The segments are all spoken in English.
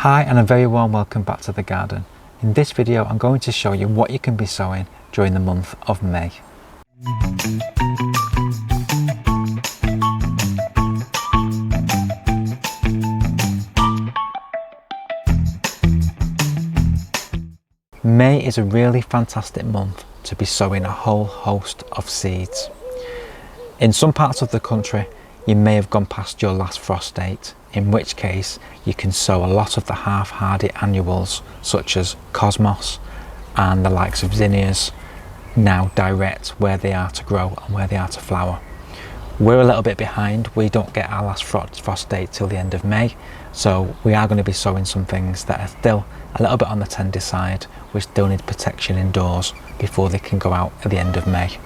Hi and a very warm welcome back to the garden. In this video I'm going to show you what you can be sowing during the month of May. May is a really fantastic month to be sowing a whole host of seeds. In some parts of the country you may have gone past your last frost date, in which case you can sow a lot of the half-hardy annuals such as Cosmos and the likes of Zinnias now direct where they are to grow and where they are to flower. We're a little bit behind. We don't get our last frost date till the end of May, so we are going to be sowing some things that are still a little bit on the tender side, which still need protection indoors before they can go out at the end of May.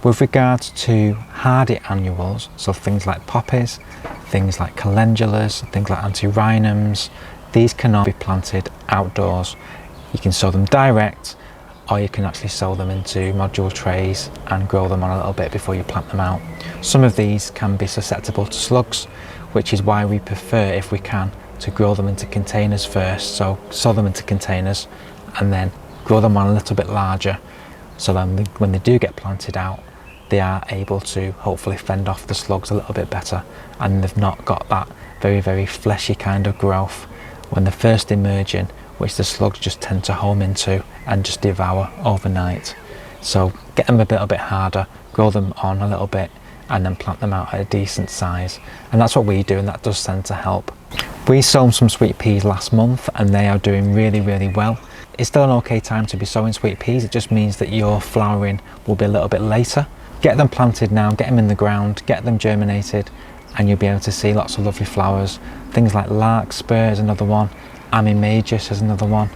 With regards to hardy annuals, so things like poppies, things like calendulas, things like antirrhinums, these can all be planted outdoors. You can sow them direct, or you can actually sow them into module trays and grow them on a little bit before you plant them out. Some of these can be susceptible to slugs, which is why we prefer, if we can, to grow them into containers first. So sow them into containers and then grow them on a little bit larger, so then when they do get planted out, they are able to hopefully fend off the slugs a little bit better, and they've not got that very fleshy kind of growth when they're first emerging, which the slugs just tend to home into and just devour overnight. So get them a little bit harder, grow them on a little bit, and then plant them out at a decent size. And that's what we do, and that does tend to help. We sown some sweet peas last month and they are doing really well. It's still an okay time to be sowing sweet peas. It just means that your flowering will be a little bit later. Get them planted now, get them in the ground, get them germinated, and you'll be able to see lots of lovely flowers. Things like Larkspur is another one, Ammi is another one.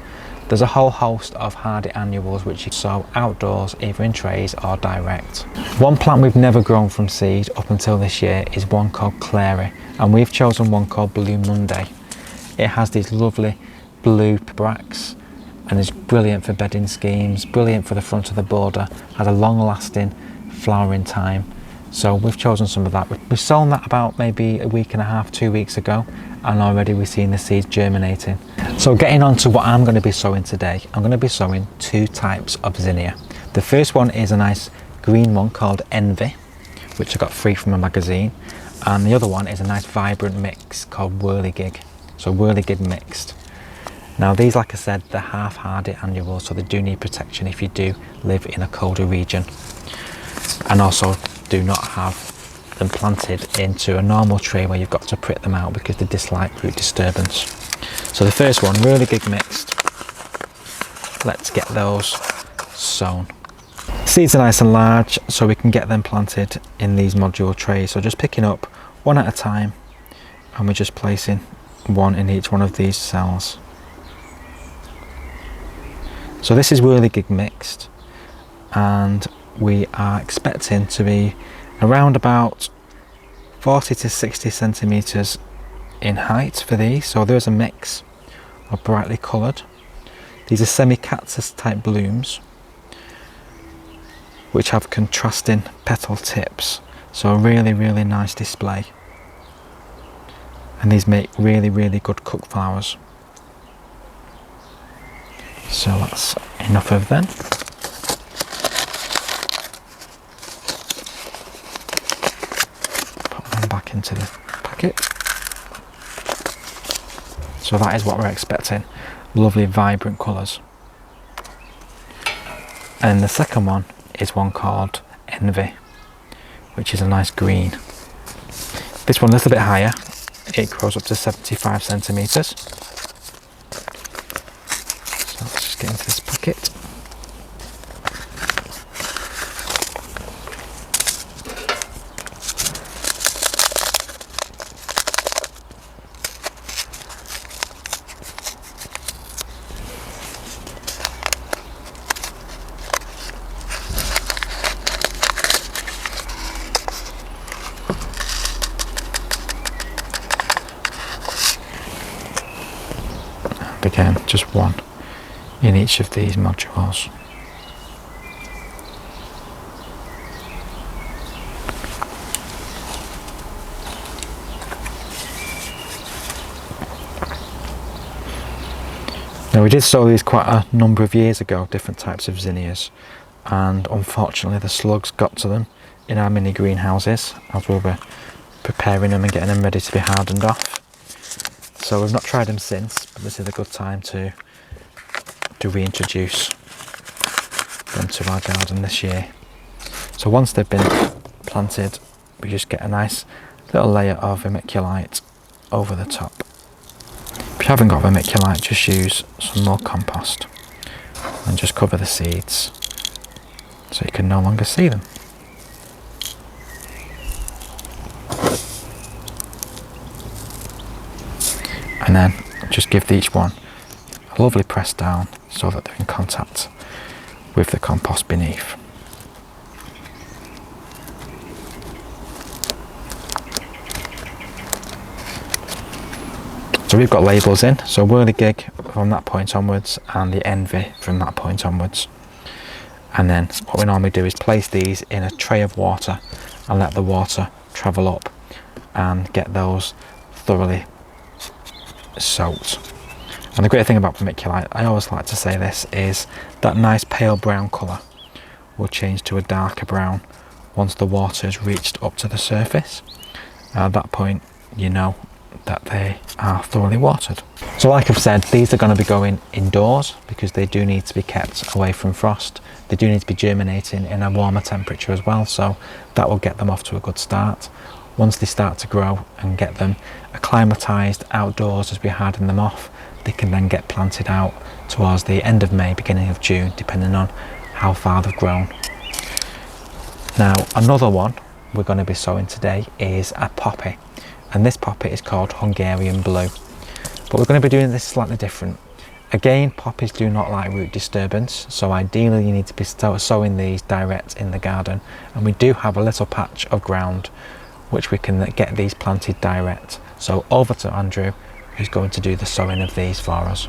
There's a whole host of hardy annuals which you sow outdoors, either in trays or direct. One plant we've never grown from seed up until this year is one called Clary, and we've chosen one called Blue Monday. It has these lovely blue bracts and is brilliant for bedding schemes, brilliant for the front of the border, has a long lasting flowering time. So we've chosen some of that. We've sown that about maybe a week and a half, 2 weeks ago, and already we've seen the seeds germinating. So getting on to what I'm going to be sowing today, I'm going to be sowing two types of Zinnia. The first one is a nice green one called Envy, which I got free from a magazine, and the other one is a nice vibrant mix called Whirlygig, so Whirlygig mixed. Now these, like I said, they're half hardy annuals, so they do need protection if you do live in a colder region, and also do not have them planted into a normal tray where you've got to prick them out because they dislike root disturbance. So the first one, Whirlygig mixed. Let's get those sown. Seeds are nice and large, so we can get them planted in these module trays. So just picking up one at a time, and we're just placing one in each one of these cells. So this is Whirlygig mixed, and we are expecting to be around about 40 to 60 centimeters in height for these. So there's a mix of brightly coloured. These are semi-cactus type blooms which have contrasting petal tips, so a really nice display, and these make really good cook flowers. So that's enough of them. Back into the packet. So that is what we're expecting, lovely vibrant colours. And the second one is one called Envy, which is a nice green. This one a little bit higher, it grows up to 75 centimetres. So let's just get into this packet. Again, just one in each of these modules. Now we did sow these quite a number of years ago, different types of zinnias, and unfortunately the slugs got to them in our mini greenhouses as we were preparing them and getting them ready to be hardened off. So we've not tried them since, but this is a good time to reintroduce them to our garden this year. So once they've been planted, we just get a nice little layer of vermiculite over the top. If you haven't got vermiculite, just use some more compost and just cover the seeds so you can no longer see them. And then just give each one a lovely press down so that they're in contact with the compost beneath. So we've got labels in, so Whirlygig from that point onwards and the Envy from that point onwards. And then what we normally do is place these in a tray of water and let the water travel up and get those thoroughly soaked. And the great thing about vermiculite, I always like to say this, is that nice pale brown colour will change to a darker brown once the water has reached up to the surface. At that point you know that they are thoroughly watered. So like I've said, these are going to be going indoors because they do need to be kept away from frost. They do need to be germinating in a warmer temperature as well, so that will get them off to a good start. Once they start to grow and get them acclimatised outdoors as we harden them off, they can then get planted out towards the end of May, beginning of June, depending on how far they've grown. Now another one we're going to be sowing today is a poppy, and this poppy is called Hungarian Blue, but we're going to be doing this slightly different. Again, poppies do not like root disturbance, so ideally you need to be sowing these direct in the garden, and we do have a little patch of ground which we can get these planted direct. So over to Andrew, who's going to do the sowing of these for us.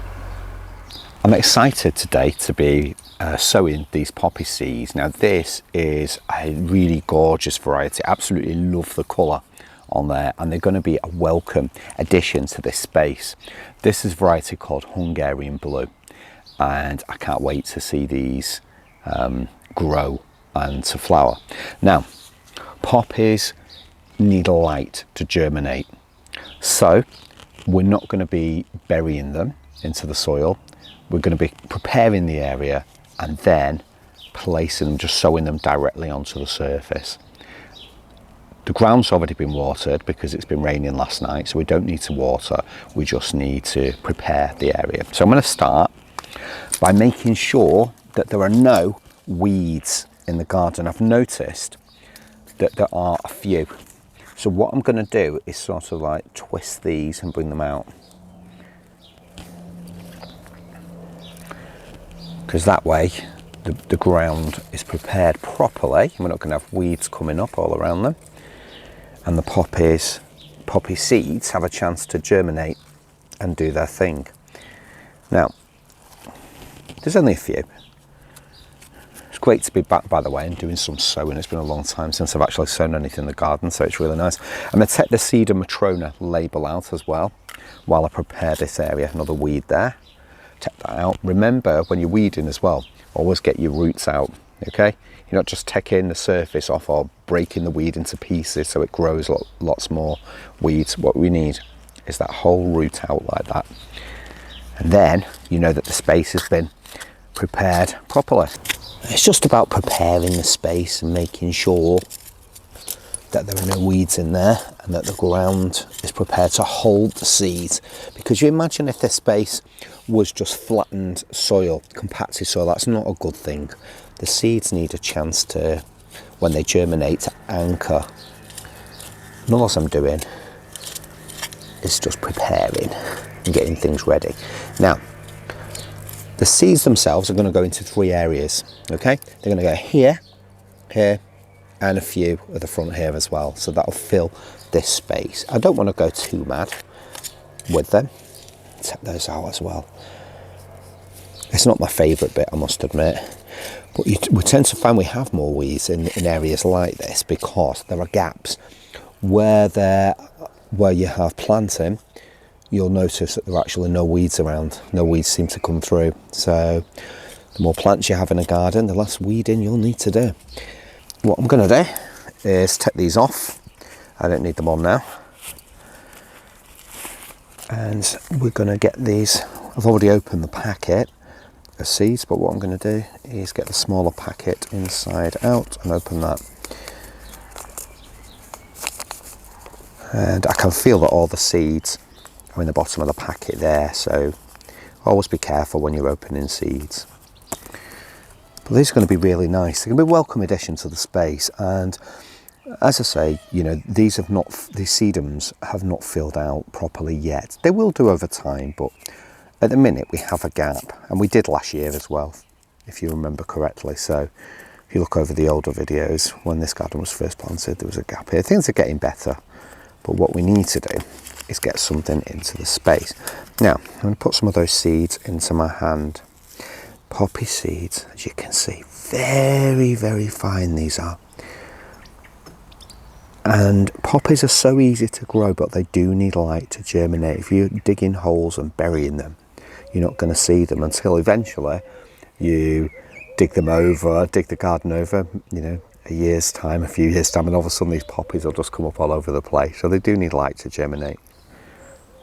I'm excited today to be sowing these poppy seeds. Now this is a really gorgeous variety. Absolutely love the colour on there, and they're going to be a welcome addition to this space. This is a variety called Hungarian Blue, and I can't wait to see these grow and to flower. Now poppies need light to germinate, so we're not going to be burying them into the soil. We're going to be preparing the area and then placing them, just sowing them directly onto the surface. The ground's already been watered because it's been raining last night, so we don't need to water, we just need to prepare the area. So I'm going to start by making sure that there are no weeds in the garden. I've noticed that there are a few. So what I'm going to do is sort of like twist these and bring them out, because that way the ground is prepared properly and we're not going to have weeds coming up all around them, and the poppy seeds have a chance to germinate and do their thing. Now there's only a few. It's great to be back, by the way, and doing some sowing. It's been a long time since I've actually sown anything in the garden, so it's really nice. I'm going to take the Cedar Matrona label out as well while I prepare this area. Another weed there. Take that out. Remember, when you're weeding as well, always get your roots out, okay? You're not just taking the surface off or breaking the weed into pieces so it grows lots more weeds. What we need is that whole root out like that. And then you know that the space has been prepared properly. It's just about preparing the space and making sure that there are no weeds in there and that the ground is prepared to hold the seeds. Because you imagine if this space was just flattened soil, compacted soil, that's not a good thing. The seeds need a chance to, when they germinate, to anchor. And all I'm doing is just preparing and getting things ready. Now, the seeds themselves are going to go into 3 areas, okay? They're going to go here, here, and a few at the front here as well. So that'll fill this space. I don't want to go too mad with them. Take those out as well. It's not my favourite bit, I must admit. But we tend to find we have more weeds in areas like this because there are gaps where you have planting you'll notice that there are actually no weeds around. No weeds seem to come through. So the more plants you have in a garden, the less weeding you'll need to do. What I'm going to do is take these off. I don't need them on now. And we're going to get these. I've already opened the packet of seeds, but what I'm going to do is get the smaller packet inside out and open that. And I can feel that all the seeds are in the bottom of the packet there, so always be careful when you're opening seeds. But these are going to be really nice. They're going to be a welcome addition to the space, and as I say, you know, these sedums have not filled out properly yet. They will do over time, but at the minute we have a gap, and we did last year as well, if you remember correctly. So if you look over the older videos, when this garden was first planted, there was a gap here. Things are getting better. But what we need to do is get something into the space. Now, I'm going to put some of those seeds into my hand. Poppy seeds, as you can see, very, very fine these are. And poppies are so easy to grow, but they do need light to germinate. If you're digging holes and burying them, you're not going to see them until eventually you dig the garden over, you know, a year's time, a few years' time, and all of a sudden these poppies will just come up all over the place. So they do need light to germinate.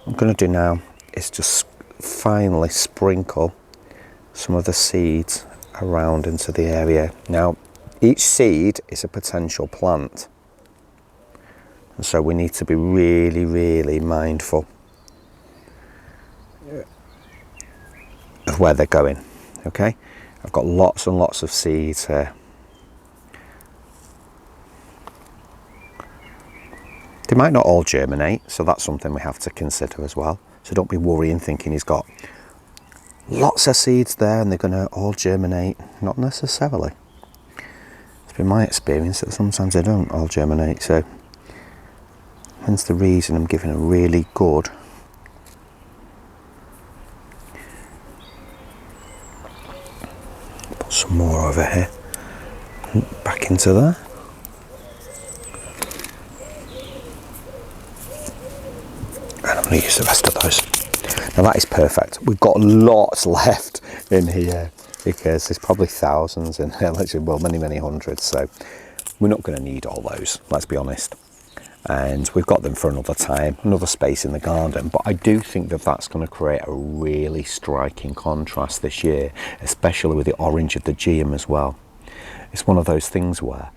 What I'm going to do now is just finally sprinkle some of the seeds around into the area. Now, each seed is a potential plant, and so we need to be really, really mindful of where they're going. Okay, I've got lots and lots of seeds here. They might not all germinate, so that's something we have to consider as well. So don't be worrying thinking he's got lots of seeds there and they're going to all germinate. Not necessarily. It's been my experience that sometimes they don't all germinate, so hence the reason I'm giving a really good put some more over here, back into there. And I'm going to use the rest of those. Now that is perfect. We've got lots left in here because there's probably thousands in here, literally, well, many hundreds. So we're not going to need all those, let's be honest. And we've got them for another time, another space in the garden. But I do think that that's going to create a really striking contrast this year, especially with the orange of the Geum as well. It's one of those things where,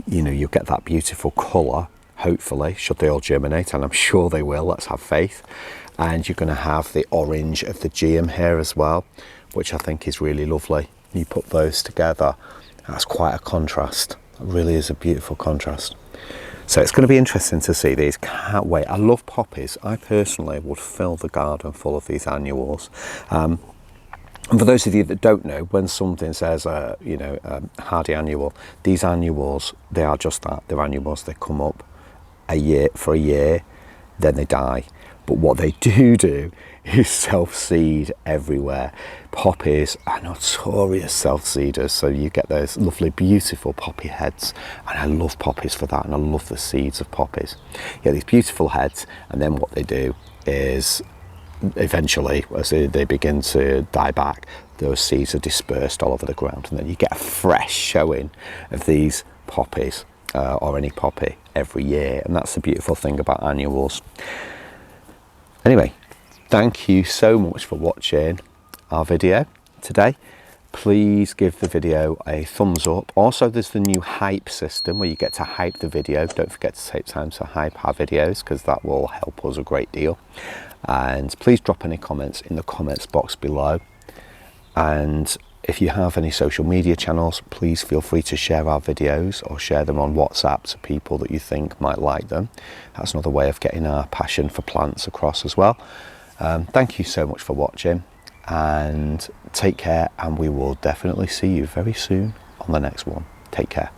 you know, you'll get that beautiful colour, hopefully, should they all germinate, and I'm sure they will, let's have faith. And you're going to have the orange of the Geum here as well, which I think is really lovely. You put those together, that's quite a contrast. It really is a beautiful contrast. So it's going to be interesting to see these. Can't wait. I love poppies. I personally would fill the garden full of these annuals. And for those of you that don't know, when something says, hardy annual, these annuals, they are just that. They're annuals. They come up for a year, then they die. But what they do is self-seed everywhere. Poppies are notorious self-seeders, so you get those lovely, beautiful poppy heads, and I love poppies for that, and I love the seeds of poppies. You get these beautiful heads, and then what they do is, eventually, as they begin to die back, those seeds are dispersed all over the ground, and then you get a fresh showing of these poppies, or any poppy, every year, and that's the beautiful thing about annuals. Anyway, thank you so much for watching our video today. Please give the video a thumbs up. Also, there's the new hype system where you get to hype the video. Don't forget to take time to hype our videos, because that will help us a great deal. And please drop any comments in the comments box below. And if you have any social media channels, please feel free to share our videos or share them on WhatsApp to people that you think might like them. That's another way of getting our passion for plants across as well. Thank you so much for watching, and take care, and we will definitely see you very soon on the next one. Take care.